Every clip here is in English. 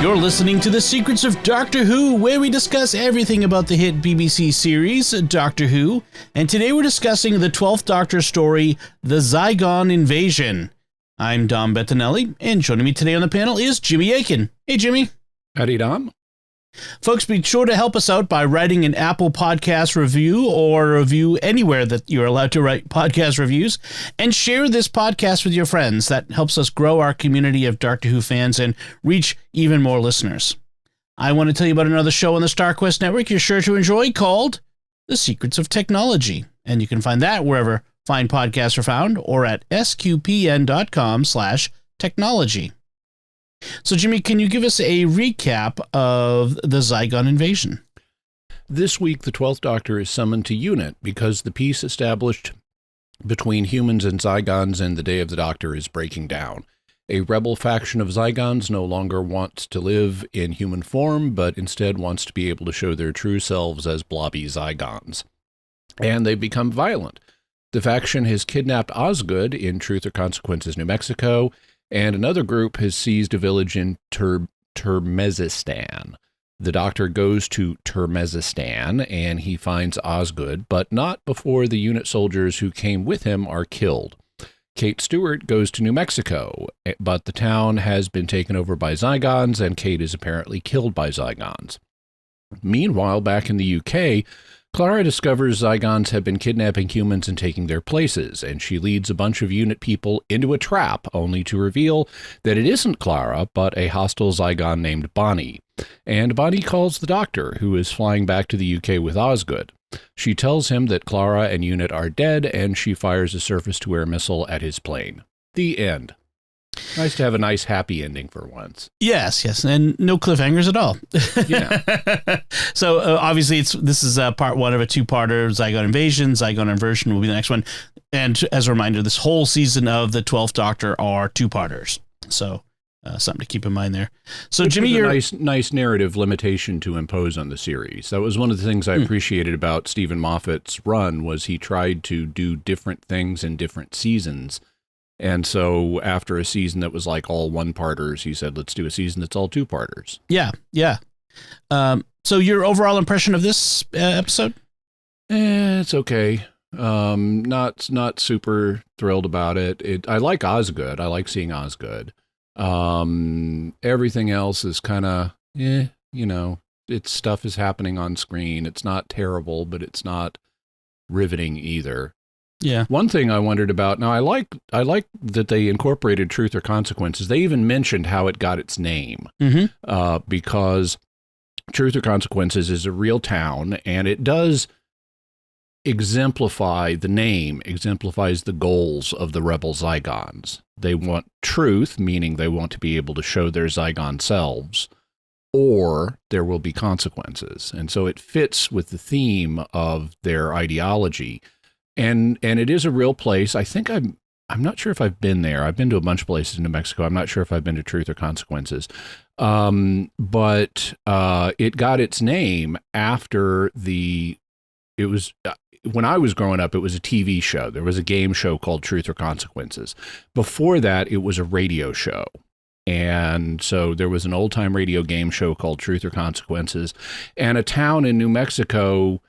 You're listening to The Secrets of Doctor Who, where we discuss everything about the hit BBC series, Doctor Who, and today we're discussing the 12th Doctor story, The Zygon Invasion. I'm Dom Bettinelli, and joining me today on the panel is Jimmy Akin. Hey, Jimmy. Howdy, Dom. Folks, be sure to help us out by writing an Apple Podcast review or a review anywhere that you're allowed to write podcast reviews, and share this podcast with your friends. That helps us grow our community of Doctor Who fans and reach even more listeners. I want to tell you about another show on the StarQuest Network you're sure to enjoy called The Secrets of Technology, and you can find that wherever fine podcasts are found or at sqpn.com/technology. So, Jimmy, can you give us a recap of the Zygon invasion? This week, the 12th Doctor is summoned to UNIT because the peace established between humans and Zygons in the Day of the Doctor is breaking down. A rebel faction of Zygons no longer wants to live in human form, but instead wants to be able to show their true selves as blobby Zygons. And they've become violent. The faction has kidnapped Osgood in Truth or Consequences, New Mexico, and another group has seized a village in Turkmenistan. The Doctor goes to Turkmenistan, and he finds Osgood, but not before the unit soldiers who came with him are killed. Kate Stewart goes to New Mexico, but the town has been taken over by Zygons, and Kate is apparently killed by Zygons. Meanwhile, back in the UK, Clara discovers Zygons have been kidnapping humans and taking their places, and she leads a bunch of unit people into a trap, only to reveal that it isn't Clara, but a hostile Zygon named Bonnie. And Bonnie calls the Doctor, who is flying back to the UK with Osgood. She tells him that Clara and unit are dead, and she fires a surface-to-air missile at his plane. The end. Nice to have a nice happy ending for once. Yes, and no cliffhangers at all. Yeah. So obviously this is part one of a two-parter, Zygon Invasion. Zygon Inversion will be the next one. And as a reminder, this whole season of the 12th Doctor are two-parters. So something to keep in mind there. So Which Jimmy, you're nice narrative limitation to impose on the series. That was one of the things I appreciated about Stephen Moffat's run, was he tried to do different things in different seasons. And so after a season that was like all one-parters, he said, let's do a season that's all two-parters. Yeah. So your overall impression of this episode? It's okay. Not super thrilled about it. I like Osgood. I like seeing Osgood. Everything else is kind of, it's stuff is happening on screen. It's not terrible, but it's not riveting either. Yeah. One thing I wondered about, now I like that they incorporated Truth or Consequences. They even mentioned how it got its name, because Truth or Consequences is a real town, and it does exemplifies the goals of the rebel Zygons. They want truth, meaning they want to be able to show their Zygon selves, or there will be consequences. And so it fits with the theme of their ideology. And it is a real place. I think I'm not sure if I've been there. I've been to a bunch of places in New Mexico. I'm not sure if I've been to Truth or Consequences. But it got its name after when I was growing up, it was a TV show. There was a game show called Truth or Consequences. Before that, it was a radio show. And so there was an old-time radio game show called Truth or Consequences. And a town in New Mexico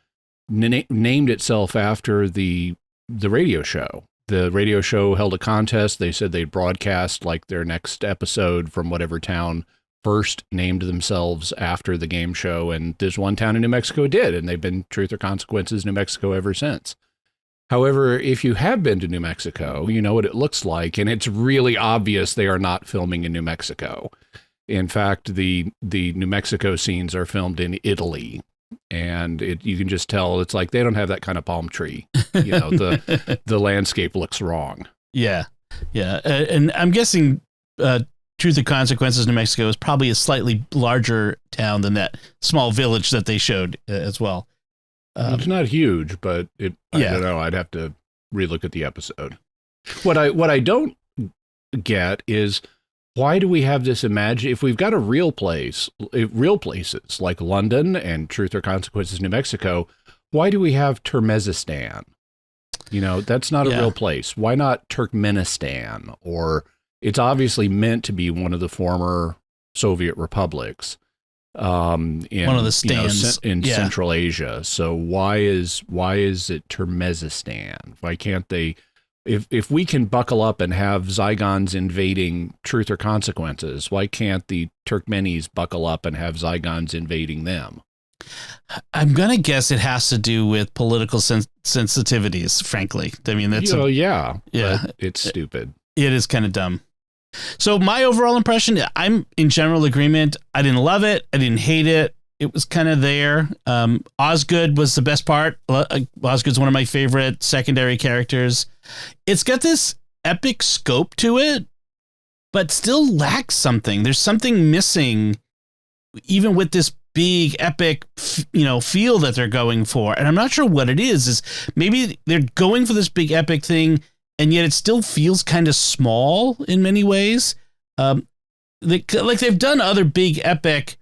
named itself after the radio show. The radio show held a contest. They said they'd broadcast like their next episode from whatever town first named themselves after the game show. And this one town in New Mexico did, and they've been Truth or Consequences New Mexico ever since. However, if you have been to New Mexico, you know what it looks like, and it's really obvious they are not filming in New Mexico. In fact, the New Mexico scenes are filmed in Italy. And you can just tell it's like they don't have that kind of palm tree. The landscape looks wrong. Yeah. And I'm guessing Truth or Consequences, New Mexico is probably a slightly larger town than that small village that they showed as well. It's not huge, but I don't know. I'd have to relook at the episode. What I don't get is, why do we have this if we've got a real places like London and Truth or Consequences, New Mexico, why do we have Turkmenistan? That's not a real place. Why not Turkmenistan? Or it's obviously meant to be one of the former Soviet republics. In one of the stands in Central Asia. So why is it Turkmenistan? Why can't they? If we can buckle up and have Zygons invading Truth or Consequences, why can't the Turkmenis buckle up and have Zygons invading them? I'm gonna guess it has to do with political sensitivities. Frankly, I mean that's it's stupid. It is kind of dumb. So my overall impression, I'm in general agreement. I didn't love it. I didn't hate it. It was kind of there. Osgood was the best part. Osgood's one of my favorite secondary characters. It's got this epic scope to it, but still lacks something. There's something missing, even with this big epic, feel that they're going for. And I'm not sure what it is. Is maybe they're going for this big epic thing, and yet it still feels kind of small in many ways. They've done other big epic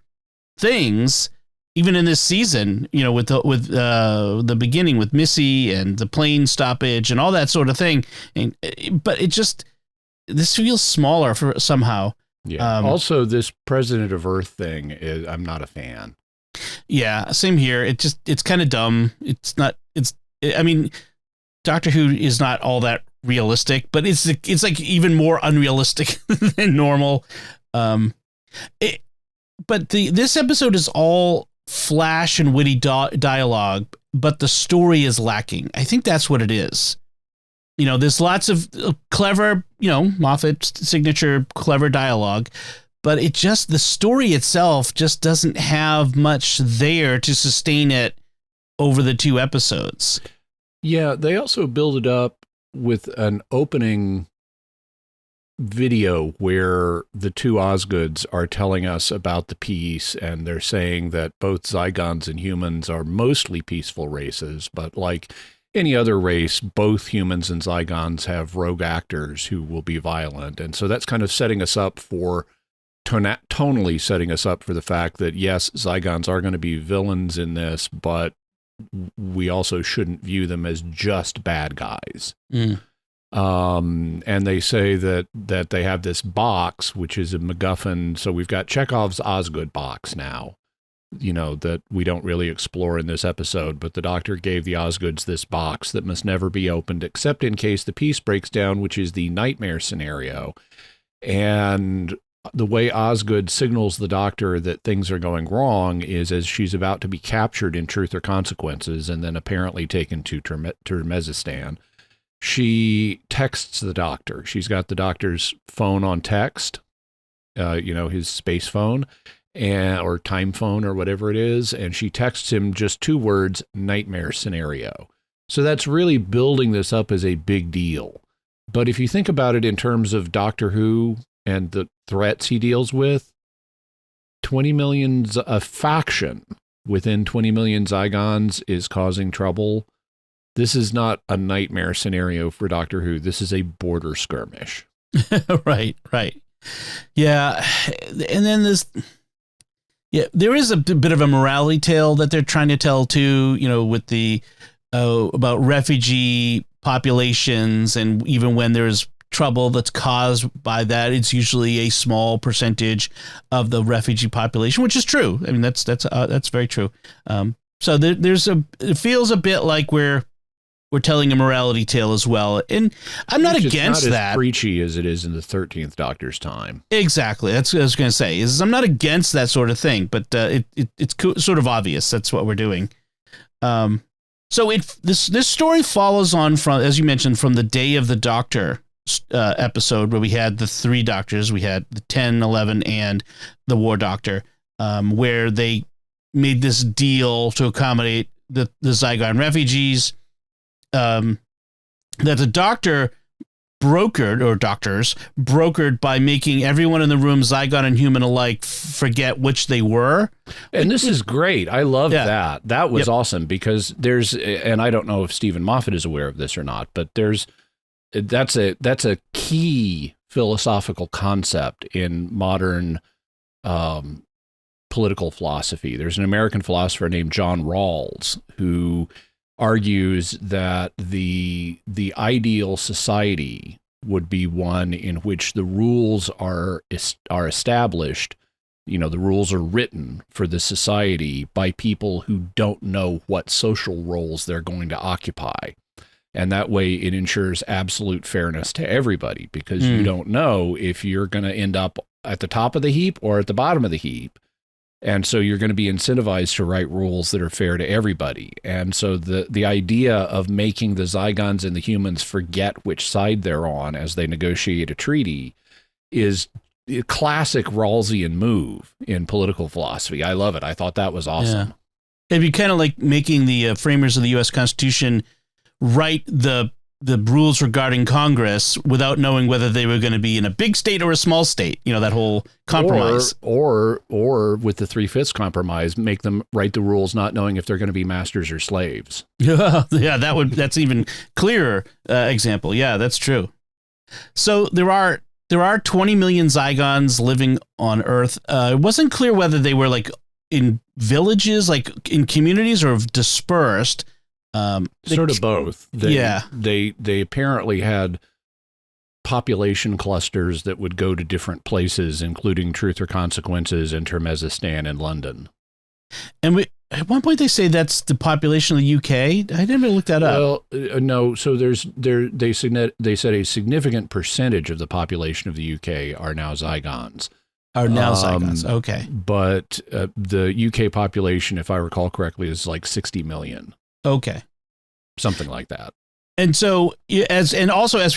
things, even in this season, with the beginning with Missy and the plane stoppage and all that sort of thing. But this feels smaller for somehow. Yeah. Also, this President of Earth thing I'm not a fan. Yeah, same here. It's kind of dumb. I mean, Doctor Who is not all that realistic, but it's like even more unrealistic than normal. But this episode is all flash and witty dialogue, but the story is lacking. I think that's what it is. There's lots of clever, Moffat's signature clever dialogue, but the story itself just doesn't have much there to sustain it over the 2 episodes. Yeah, they also build it up with an opening video where the 2 Osgoods are telling us about the peace, and they're saying that both Zygons and humans are mostly peaceful races, but like any other race, both humans and Zygons have rogue actors who will be violent. And so that's kind of setting us up for tonally setting us up for the fact that, yes, Zygons are going to be villains in this, but we also shouldn't view them as just bad guys. And they say that they have this box, which is a MacGuffin. So we've got Chekhov's Osgood box now, that we don't really explore in this episode, but the Doctor gave the Osgoods this box that must never be opened except in case the peace breaks down, which is the nightmare scenario. And the way Osgood signals the Doctor that things are going wrong is as she's about to be captured in Truth or Consequences and then apparently taken to Turkmenistan. She texts the Doctor. She's got the Doctor's phone on text, his space phone or time phone or whatever it is. And she texts him just 2 words, nightmare scenario. So that's really building this up as a big deal. But if you think about it in terms of Doctor Who and the threats he deals with, 20 million, a faction within 20 million Zygons is causing trouble. This is not a nightmare scenario for Doctor Who. This is a border skirmish. Right. Yeah. And then there is a bit of a morality tale that they're trying to tell too, with the, about refugee populations. And even when there's trouble that's caused by that, it's usually a small percentage of the refugee population, which is true. I mean, that's very true. So it feels a bit like we're telling a morality tale as well. And I'm not against that. As preachy as it is in the 13th Doctor's time. Exactly. That's what I was going to say. I'm not against that sort of thing, but it's sort of obvious. That's what we're doing. So this story follows on from, as you mentioned, from the Day of the Doctor episode where we had the 3 Doctors. We had the 10, 11, and the War Doctor, where they made this deal to accommodate the Zygon refugees, that the Doctor brokered by making everyone in the room, Zygon and human alike, forget which they were. And this is great. I love that. That was awesome because and I don't know if Stephen Moffat is aware of this or not, but that's a key philosophical concept in modern political philosophy. There's an American philosopher named John Rawls who argues that the ideal society would be one in which the rules are established the rules are written for the society by people who don't know what social roles they're going to occupy. And that way it ensures absolute fairness to everybody, because you don't know if you're going to end up at the top of the heap or at the bottom of the heap. And so you're going to be incentivized to write rules that are fair to everybody. And so the idea of making the Zygons and the humans forget which side they're on as they negotiate a treaty is a classic Rawlsian move in political philosophy. I love it. I thought that was awesome. Yeah. It'd be kind of like making the framers of the U.S. Constitution write the rules regarding Congress without knowing whether they were going to be in a big state or a small state. That whole compromise. Or with the 3/5 compromise, make them write the rules not knowing if they're going to be masters or slaves. Yeah, that's even clearer example. Yeah, that's true. So there are 20 million Zygons living on Earth. It wasn't clear whether they were like in villages, like in communities, or dispersed. Sort of both. Yeah. They apparently had population clusters that would go to different places, including Truth or Consequences and Turkmenistan and London. And at one point they say that's the population of the UK. I never looked that up. Well, no. So they said a significant percentage of the population of the UK are now Zygons. Are now Zygons. Okay. But the UK population, if I recall correctly, is like 60 million. Okay. Something like that. And so, as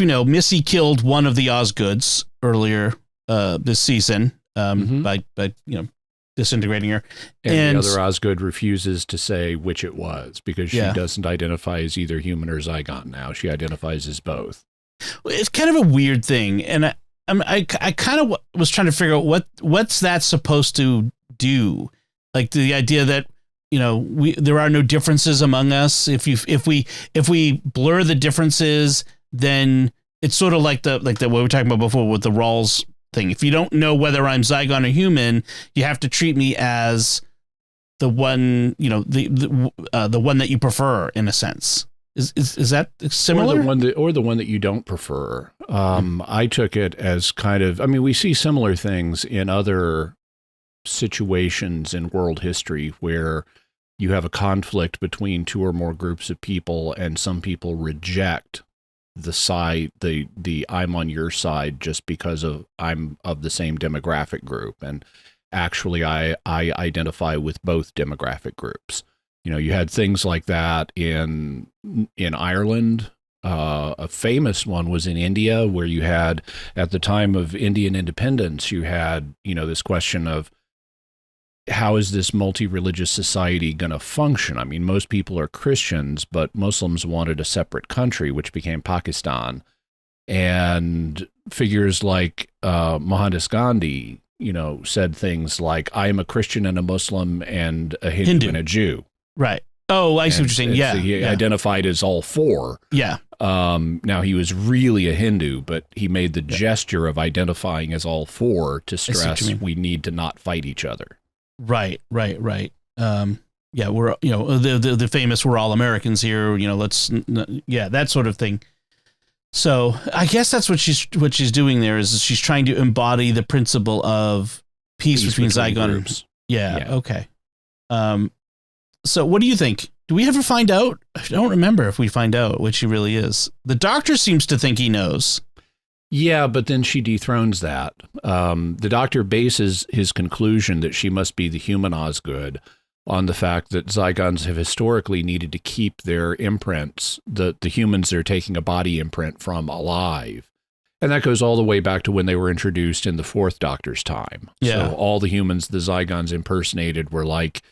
we know, Missy killed one of the Osgoods earlier this season by disintegrating her. And the other Osgood refuses to say which it was, because she doesn't identify as either human or Zygon now. She identifies as both. It's kind of a weird thing, and I kind of was trying to figure out what's that supposed to do, like the idea that there are no differences among us. If we blur the differences, then it's sort of like the what we were talking about before with the Rawls thing. If you don't know whether I'm Zygon or human, you have to treat me as the one, the one that you prefer, in a sense. Is that similar? Or the one that you don't prefer. I took it as kind of, we see similar things in other situations in world history where you have a conflict between two or more groups of people, and some people reject the side, the I'm on your side just because I'm of the same demographic group, and actually I identify with both demographic groups. You had things like that in Ireland. A famous one was in India, where you had, at the time of Indian independence, you had this question of, how is this multi-religious society going to function? Most people are Christians, but Muslims wanted a separate country, which became Pakistan. And figures like Mohandas Gandhi, said things like, I am a Christian and a Muslim and a Hindu. And a Jew. Right. Oh, I see what you're saying. Yeah. So he identified as all four. Yeah. Now, he was really a Hindu, but he made the gesture of identifying as all four to stress we need to not fight each other. Right. We're the famous "we're all Americans here." That sort of thing. So I guess that's what she's doing there, is she's trying to embody the principle of peace between Zygon groups. Yeah. Okay. So what do you think? Do we ever find out? I don't remember if we find out what she really is. The doctor seems to think he knows. Yeah, but then she dethrones that. The doctor bases his conclusion that she must be the human Osgood on the fact that Zygons have historically needed to keep their imprints, the humans they're taking a body imprint from, alive. And that goes all the way back to when they were introduced in the fourth Doctor's time. Yeah. So all the humans the Zygons impersonated were like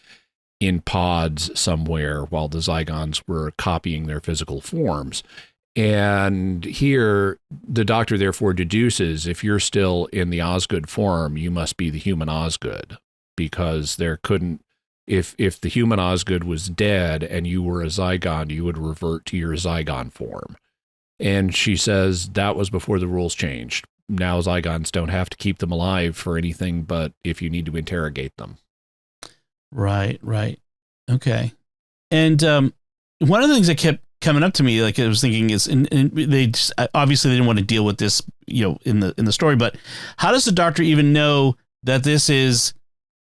in pods somewhere, while the Zygons were copying their physical forms. And here, the doctor therefore deduces, if you're still in the Osgood form, you must be the human Osgood, because there couldn't, if the human Osgood was dead and you were a Zygon, you would revert to your Zygon form. And she says that was before the rules changed. Now Zygons don't have to keep them alive for anything but if you need to interrogate them. Right. Okay. And one of the things that kept coming up to me, like I was thinking, is, and they just, obviously they didn't want to deal with this, in the story, but how does the doctor even know that this is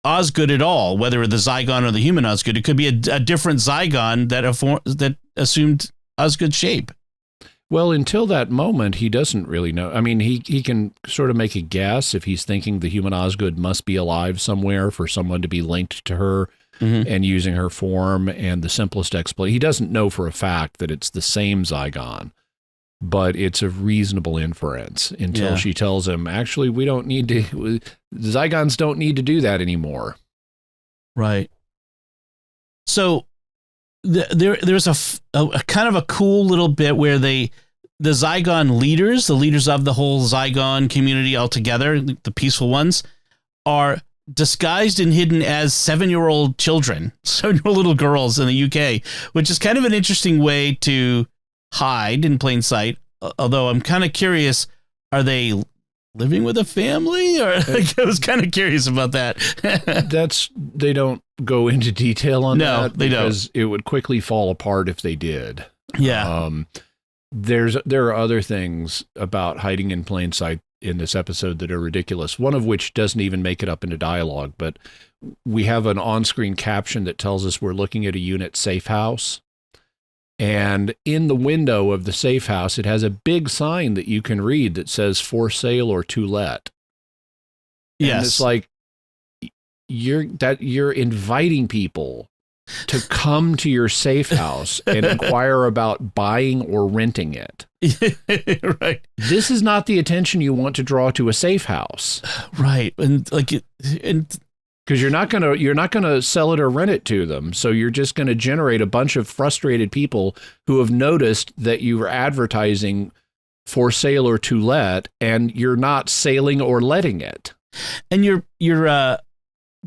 Osgood at all, whether the Zygon or the human Osgood. It could be a different Zygon that assumed Osgood's shape. Well, until that moment, he doesn't really know. I mean, he can sort of make a guess if he's thinking the human Osgood must be alive somewhere for someone to be linked to her and using her form. And the simplest explanation, he doesn't know for a fact that it's the same Zygon, but it's a reasonable inference until she tells him, actually, we don't need to, Zygons don't need to do that anymore. Right. So there's a kind of a cool little bit where the Zygon leaders, the leaders of the whole Zygon community altogether, the peaceful ones, are disguised and hidden as 7-year-old children, 7-year-old little girls in the UK, which is kind of an interesting way to hide in plain sight. Although I'm kind of curious, are they living with a family? Or like, I was kind of curious about that. They don't go into detail on that. No, they don't. Because it would quickly fall apart if they did. Yeah. There are other things about hiding in plain sight in this episode that are ridiculous, one of which doesn't even make it up into dialogue, but we have an on-screen caption that tells us we're looking at a unit safe house. And in the window of the safe house, it has a big sign that you can read that says for sale or to let. Yes. And it's like, you're inviting people to come to your safe house and inquire about buying or renting it. Right. This is not the attention you want to draw to a safe house. Right. And like because you're not gonna sell it or rent it to them. So you're just gonna generate a bunch of frustrated people who have noticed that you are advertising for sale or to let, and you're not selling or letting it. And you're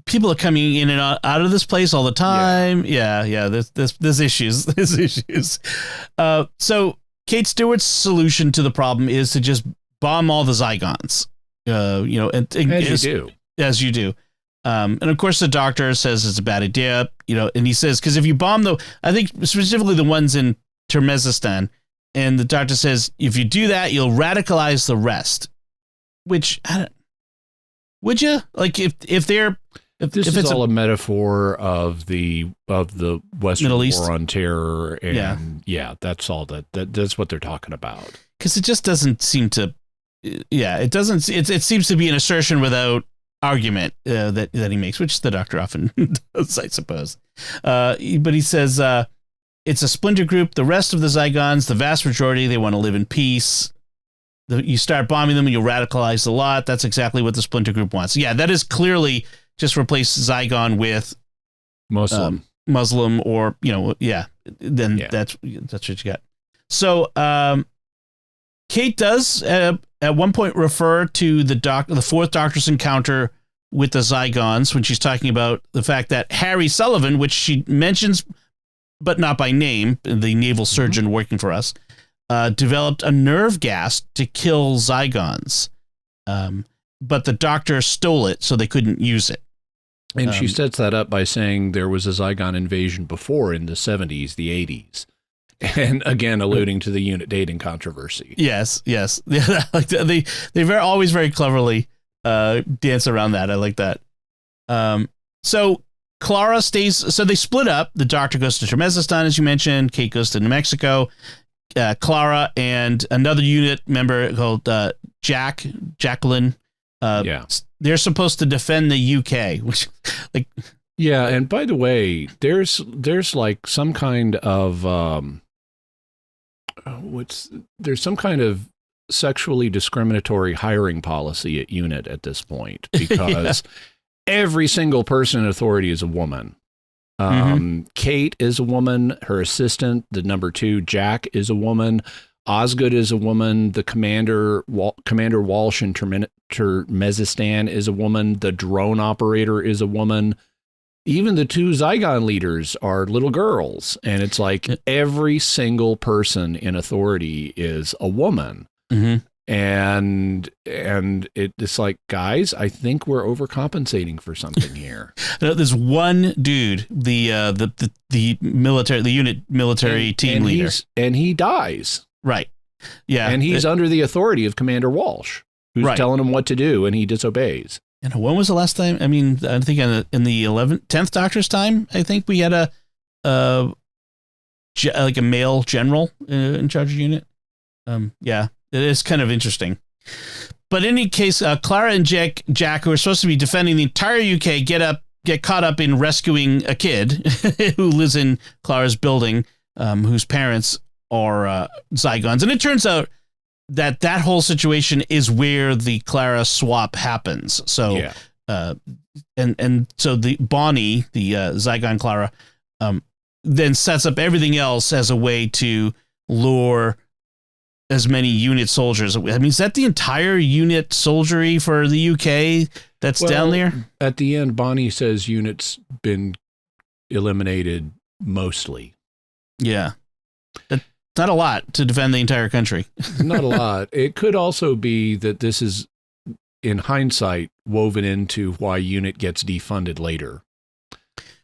people are coming in and out of this place all the time. Yeah. There's issues. There's issues. So Kate Stewart's solution to the problem is to just bomb all the Zygons. As you do. And of course, the doctor says it's a bad idea. And he says, because if you bomb I think specifically the ones in Turkmenistan, and the doctor says if you do that, you'll radicalize the rest. Which would you like if they're. This is all a metaphor of the Western Middle East War on Terror, and that's all that's what they're talking about. Because it just doesn't seem to, it doesn't. It seems to be an assertion without argument that he makes, which the doctor often does, I suppose. But he says it's a splinter group. The rest of the Zygons, the vast majority, they want to live in peace. You start bombing them, and you'll radicalize a lot. That's exactly what the splinter group wants. Yeah, that is clearly. Just replace Zygon with Muslim or, then that's what you got. So Kate does at one point refer to the fourth Doctor's encounter with the Zygons when she's talking about the fact that Harry Sullivan, which she mentions, but not by name, the naval surgeon working for us, developed a nerve gas to kill Zygons. But the Doctor stole it, so they couldn't use it. And she sets that up by saying there was a Zygon invasion before in the 70s, the 80s. And again, alluding to the unit dating controversy. Yes. They always very cleverly dance around that. I like that. So Clara stays, so they split up. The Doctor goes to Turkmenistan, as you mentioned. Kate goes to New Mexico. Clara and another unit member called Jacqueline. They're supposed to defend the UK, which and by the way, there's like some kind of there's some kind of sexually discriminatory hiring policy at UNIT at this point, because every single person in authority is a woman. Kate is a woman, her assistant, the number 2, Jack, is a woman. Osgood is a woman. The Commander Walsh in Turkmenistan is a woman. The drone operator is a woman. Even the 2 Zygon leaders are little girls. And it's like every single person in authority is a woman. And it's like, guys, I think we're overcompensating for something here. There's one dude, the military, the unit military team leader, and he dies. Right. Yeah. And he's under the authority of Commander Walsh, who's telling him what to do, and he disobeys. And when was the last time? I mean, I think in the 10th Doctor's time, I think we had like a male general in charge of unit. Yeah, it is kind of interesting. But in any case, Clara and Jack, who are supposed to be defending the entire UK, get caught up in rescuing a kid who lives in Clara's building, whose parents are Zygons. And it turns out that whole situation is where the Clara swap happens. So, yeah. And so the Bonnie, the Zygon Clara, then sets up everything else as a way to lure as many unit soldiers. I mean, is that the entire unit soldiery for the UK that's down there? At the end, Bonnie says units been eliminated mostly. Yeah. That's not a lot to defend the entire country. Not a lot. It could also be that this is, in hindsight, woven into why unit gets defunded later.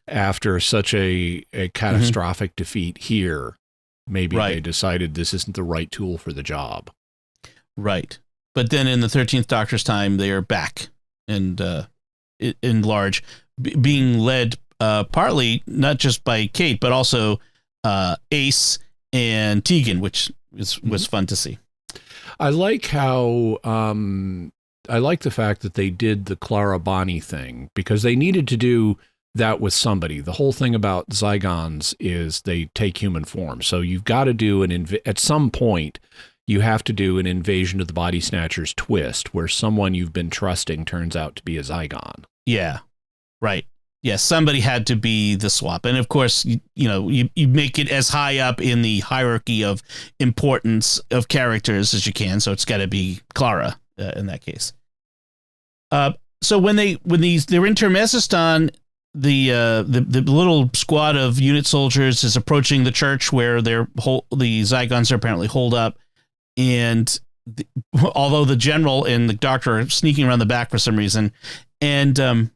After such a catastrophic defeat here, maybe they decided this isn't the right tool for the job. Right. But then in the 13th Doctor's time, they are back and in large, being led partly not just by Kate, but also Ace and Tegan, which was fun to see. I like how I like the fact that they did the Clara Bonnie thing, because they needed to do that with somebody. The whole thing about Zygons is they take human form. So you've got to do at some point, you have to do an Invasion of the Body Snatchers twist where someone you've been trusting turns out to be a Zygon. Yeah, right. Yeah, somebody had to be the swap. And of course, you make it as high up in the hierarchy of importance of characters as you can. So it's got to be Clara in that case. So when they're in Termesistan, the little squad of unit soldiers is approaching the church where the Zygons are apparently holed up, and although the general and the doctor are sneaking around the back for some reason, and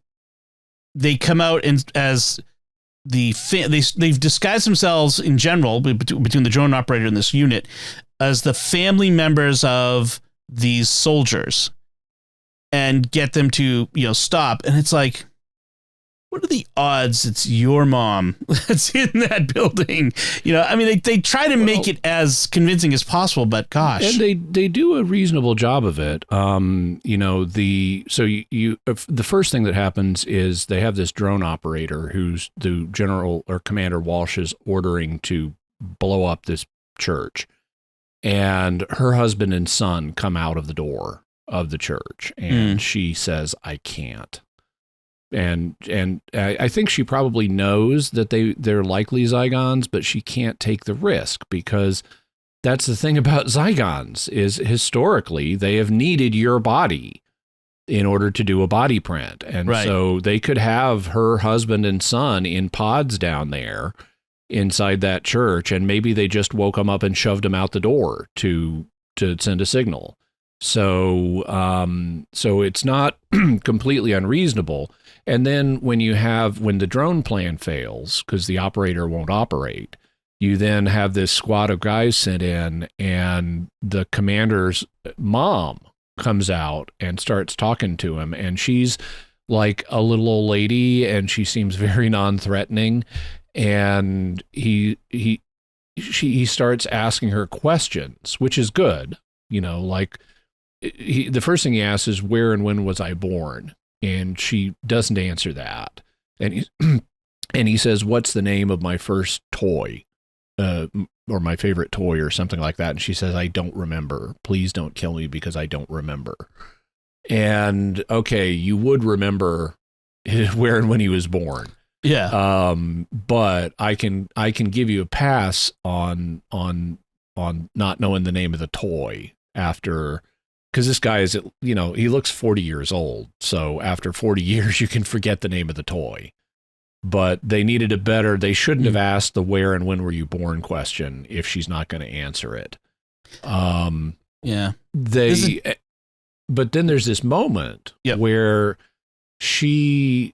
they come out and as they've disguised themselves in general between the drone operator and this unit as the family members of these soldiers, and get them to stop. And it's like, what are the odds it's your mom that's in that building? I mean, they try to make it as convincing as possible, but gosh. And they do a reasonable job of it. The first thing that happens is they have this drone operator who's the General or Commander Walsh is ordering to blow up this church. And her husband and son come out of the door of the church, and she says, I can't. And I think she probably knows that they're likely Zygons, but she can't take the risk, because that's the thing about Zygons is historically they have needed your body in order to do a body print. And so they could have her husband and son in pods down there inside that church, and maybe they just woke them up and shoved them out the door to send a signal. So it's not completely unreasonable. And then when the drone plan fails because the operator won't operate, you then have this squad of guys sent in, and the commander's mom comes out and starts talking to him, and she's like a little old lady, and she seems very non-threatening, and he starts asking her questions, which is good, like the first thing he asks is, where and when was I born? And she doesn't answer that. And he says, what's the name of my first toy? Or my favorite toy or something like that. And she says, I don't remember. Please don't kill me because I don't remember. And okay, you would remember where and when he was born. Yeah. But I can give you a pass on not knowing the name of the toy after. Because this guy is, he looks 40 years old. So after 40 years, you can forget the name of the toy. But they needed they shouldn't have asked the where and when were you born question if she's not going to answer it. Yeah. But then there's this moment where she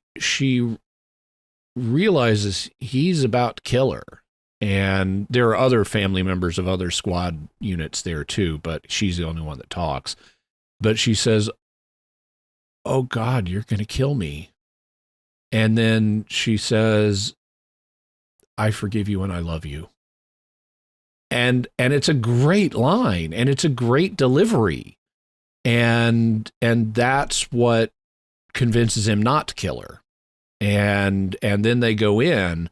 realizes he's about to kill her. And there are other family members of other squad units there too, but she's the only one that talks. But she says, oh God, you're going to kill me. And then she says, I forgive you and I love you. And it's a great line, and it's a great delivery. And that's what convinces him not to kill her. And then they go in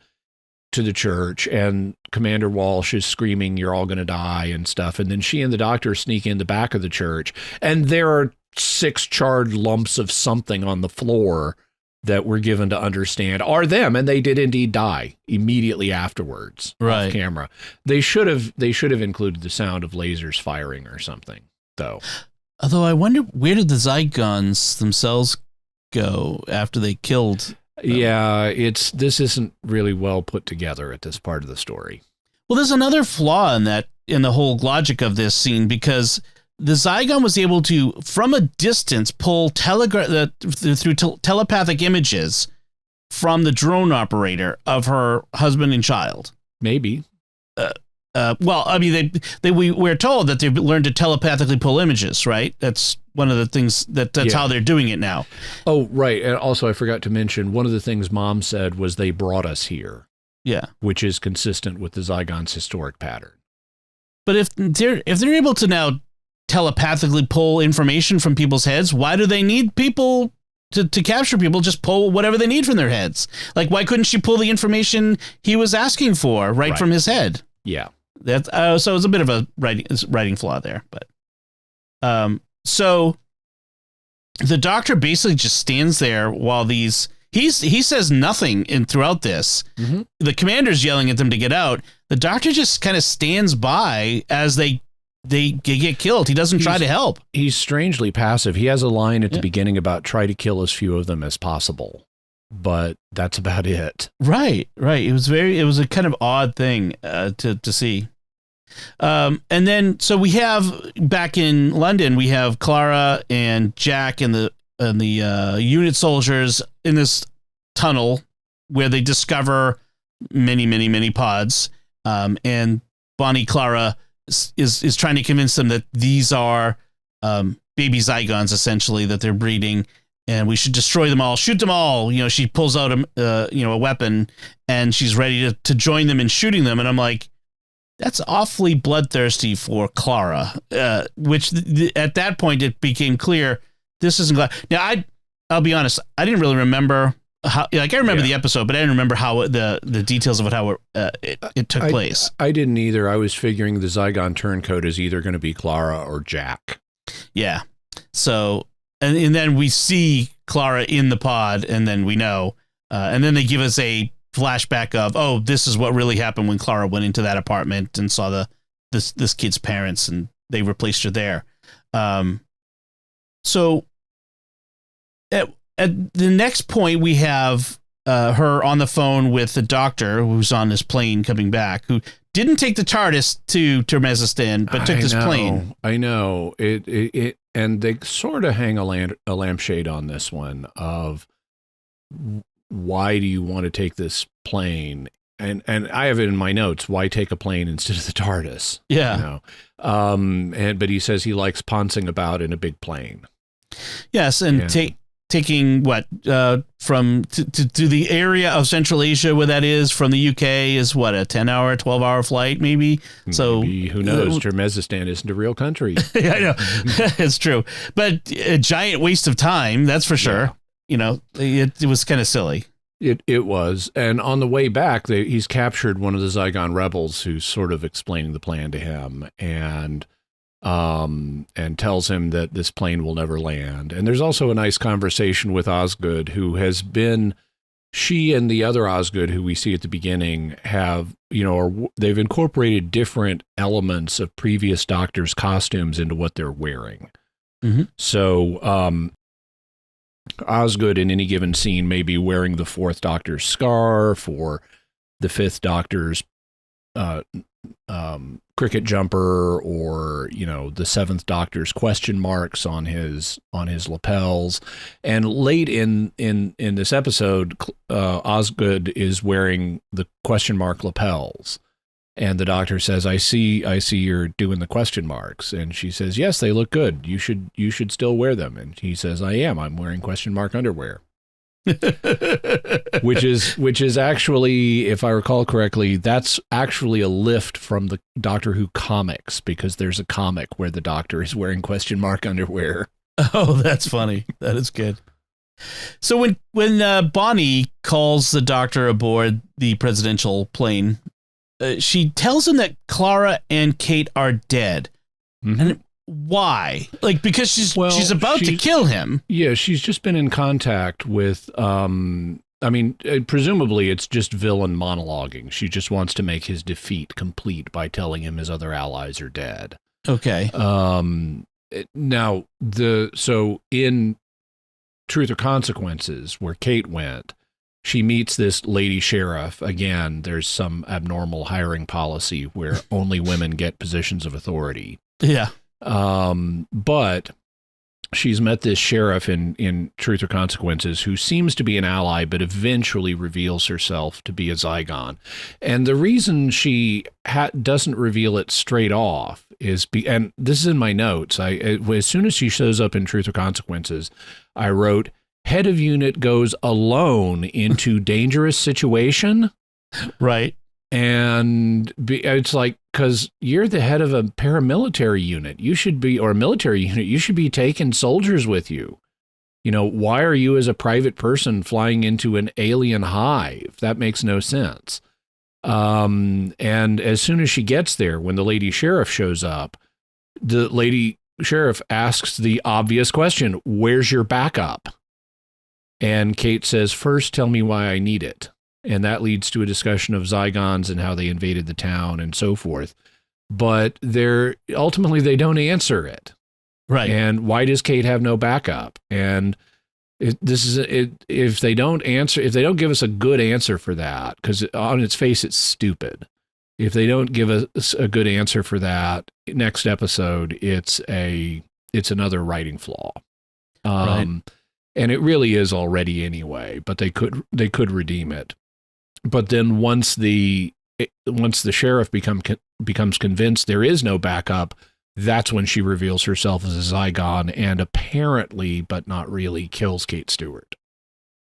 to the church, and Commander Walsh is screaming, you're all going to die and stuff. And then she and the doctor sneak in the back of the church, and there are 6 charred lumps of something on the floor that we're given to understand are them, and they did indeed die immediately afterwards, right, off camera. They should have included the sound of lasers firing or something, though. Although I wonder, where did the Zygons themselves go after they killed them? Yeah, this isn't really well put together at this part of the story. Well, there's another flaw in the whole logic of this scene, because the Zygon was able to, from a distance, pull through telepathic images from the drone operator of her husband and child. Maybe. Well, I mean, we're told that they've learned to telepathically pull images, right? That's one of the things that's how they're doing it now. Oh, right. And also, I forgot to mention, one of the things Mom said was they brought us here. Yeah. Which is consistent with the Zygon's historic pattern. But if they're able to now telepathically pull information from people's heads, why do they need people to capture people? Just pull whatever they need from their heads. Like, why couldn't she pull the information he was asking for right from his head? Yeah. That's so it's a bit of a writing flaw there, but so the doctor basically just stands there while he says nothing throughout this. Mm-hmm. The commander's yelling at them to get out. The doctor just kind of stands by as they get killed. He doesn't try to help. He's strangely passive. He has a line at the beginning about try to kill as few of them as possible, but that's about it. Right. It was a kind of odd thing to see. And then, so we have back in London, we have Clara and Jack and the unit soldiers in this tunnel where they discover many pods. And Bonnie Clara is trying to convince them that these are baby Zygons, essentially, that they're breeding, and we should destroy them all, shoot them all. You know, she pulls out a weapon, and she's ready to join them in shooting them. And I'm like, that's awfully bloodthirsty for Clara. Which at that point it became clear this isn't. Now I'll be honest, I didn't really remember how. Like, I remember the episode, but I didn't remember how the details of how it took place. I didn't either. I was figuring the Zygon turncoat is either going to be Clara or Jack. Yeah. So. And then we see Clara in the pod, and then we know. And then they give us a flashback of, oh, this is what really happened when Clara went into that apartment and saw this kid's parents, and they replaced her there. So at the next point, we have her on the phone with the doctor who's on this plane coming back, who didn't take the TARDIS to Turkmenistan, but took this plane. I know. It and they sort of hang a lampshade on this one of why do you want to take this plane? And I have it in my notes. Why take a plane instead of the TARDIS? Yeah. You know? But he says he likes poncing about in a big plane. Yes, and taking what from to the area of Central Asia where that is from the UK is what, a 10-hour, 12-hour flight maybe. So who knows? Turkmenistan isn't a real country. Yeah, I know. It's true, but a giant waste of time, that's for sure. Yeah. You know, it was kind of silly. It was, and on the way back, he's captured one of the Zygon rebels who's sort of explaining the plan to him, and tells him that this plane will never land. And there's also a nice conversation with Osgood, who has been, she and the other Osgood who we see at the beginning have, they've incorporated different elements of previous Doctors' costumes into what they're wearing. Mm-hmm. So Osgood in any given scene may be wearing the 4th Doctor's scarf or the 5th Doctor's cricket jumper, or the 7th Doctor's question marks on his lapels. And late in this episode, Osgood is wearing the question mark lapels, And the doctor says, I see you're doing the question marks. And she says, yes, they look good. You should still wear them. And he says, I am. I'm wearing question mark underwear. which is actually, if I recall correctly, that's actually a lift from the Doctor Who comics, because there's a comic where the Doctor is wearing question mark underwear. Oh, that's funny. That is good. So when Bonnie calls the Doctor aboard the presidential plane, she tells him that Clara and Kate are dead. Mm-hmm. And why? Like, because she's about to kill him. Yeah, she's just been in contact with, presumably it's just villain monologuing. She just wants to make his defeat complete by telling him his other allies are dead. Okay. Now, so in Truth or Consequences, where Kate went, she meets this lady sheriff. Again, there's some abnormal hiring policy where only women get positions of authority. Yeah. But she's met this sheriff in Truth or Consequences who seems to be an ally, but eventually reveals herself to be a Zygon. And the reason she doesn't reveal it straight off is, and this is in my notes, as soon as she shows up in Truth or Consequences, I wrote, head of unit goes alone into dangerous situation. Right. And it's like, because you're the head of a paramilitary unit, you should be, or a military unit, you should be taking soldiers with you. You know, why are you as a private person flying into an alien hive? That makes no sense. And as soon as she gets there, when the lady sheriff shows up, the lady sheriff asks the obvious question, where's your backup? And Kate says, first, tell me why I need it. And that leads to a discussion of Zygons and how they invaded the town and so forth. But ultimately they don't answer it. Right. And why does Kate have no backup? And if they don't give us a good answer for that, because on its face it's stupid. If they don't give us a good answer for that, next episode it's another writing flaw. Right. And it really is already anyway, but they could redeem it. But then once the sheriff becomes convinced there is no backup, that's when she reveals herself as a Zygon and apparently, but not really, kills Kate Stewart.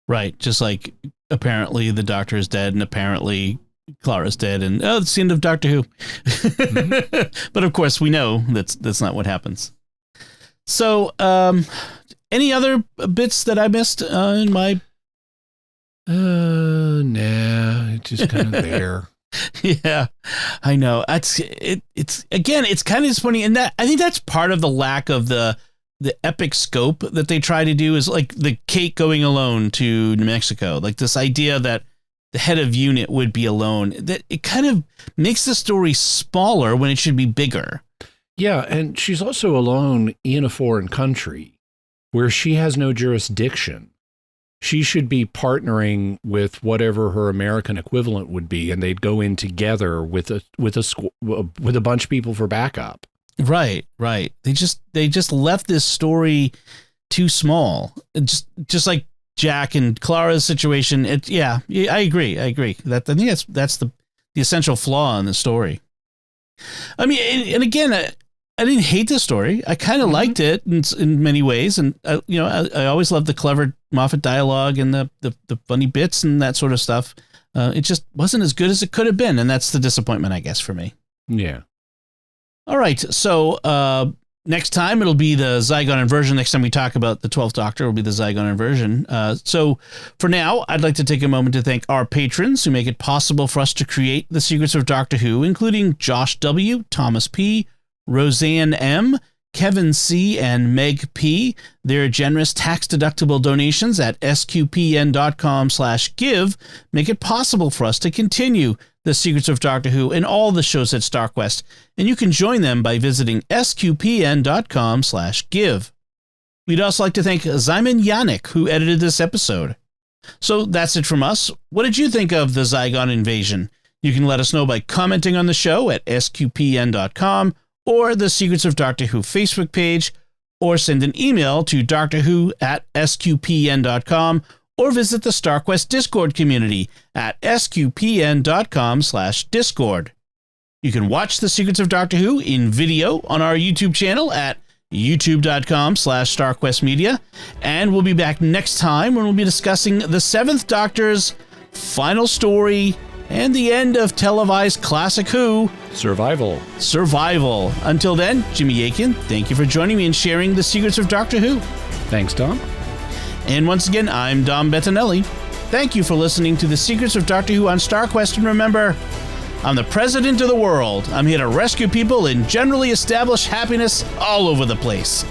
Right. Just like apparently the Doctor is dead and apparently Clara's dead and it's the end of Doctor Who. Mm-hmm. But of course we know that's not what happens. So, any other bits that I missed in my... Nah, it's just kind of there. Yeah, I know. It's kind of disappointing. And that, I think that's part of the lack of the epic scope that they try to do, is like the Kate going alone to New Mexico. Like this idea that the head of unit would be alone, that it kind of makes the story smaller when it should be bigger. Yeah, and she's also alone in a foreign country where she has no jurisdiction. She should be partnering with whatever her American equivalent would be, and they'd go in together with a bunch of people for backup. Right. They just left this story too small. Just like Jack and Clara's situation. I agree. I think that's the essential flaw in the story. I mean, and again, I didn't hate the story. I kind of liked it in many ways. And, I always loved the clever Moffat dialogue and the funny bits and that sort of stuff. It just wasn't as good as it could have been. And that's the disappointment, I guess, for me. Yeah. All right. So next time it'll be the Zygon inversion. Next time we talk about the 12th Doctor, it'll be the Zygon inversion. So for now, I'd like to take a moment to thank our patrons who make it possible for us to create the Secrets of Doctor Who, including Josh W., Thomas P., Roseanne M., Kevin C., and Meg P. Their generous tax-deductible donations at sqpn.com/give make it possible for us to continue the Secrets of Doctor Who and all the shows at StarQuest, and you can join them by visiting sqpn.com/give. We'd also like to thank Zyman Yannick, who edited this episode. So that's it from us. What did you think of the Zygon invasion? You can let us know by commenting on the show at sqpn.com or the Secrets of Doctor Who Facebook page, or send an email to drwho@sqpn.com, or visit the StarQuest Discord community at sqpn.com/discord. You can watch The Secrets of Doctor Who in video on our YouTube channel at youtube.com/StarQuestMedia. And we'll be back next time when we'll be discussing the 7th Doctor's final story and the end of televised classic Who, Survival. Until then, Jimmy Akin, thank you for joining me and sharing The Secrets of Doctor Who. Thanks, Dom. And once again, I'm Dom Bettinelli. Thank you for listening to The Secrets of Doctor Who on StarQuest. And remember, I'm the president of the world. I'm here to rescue people and generally establish happiness all over the place.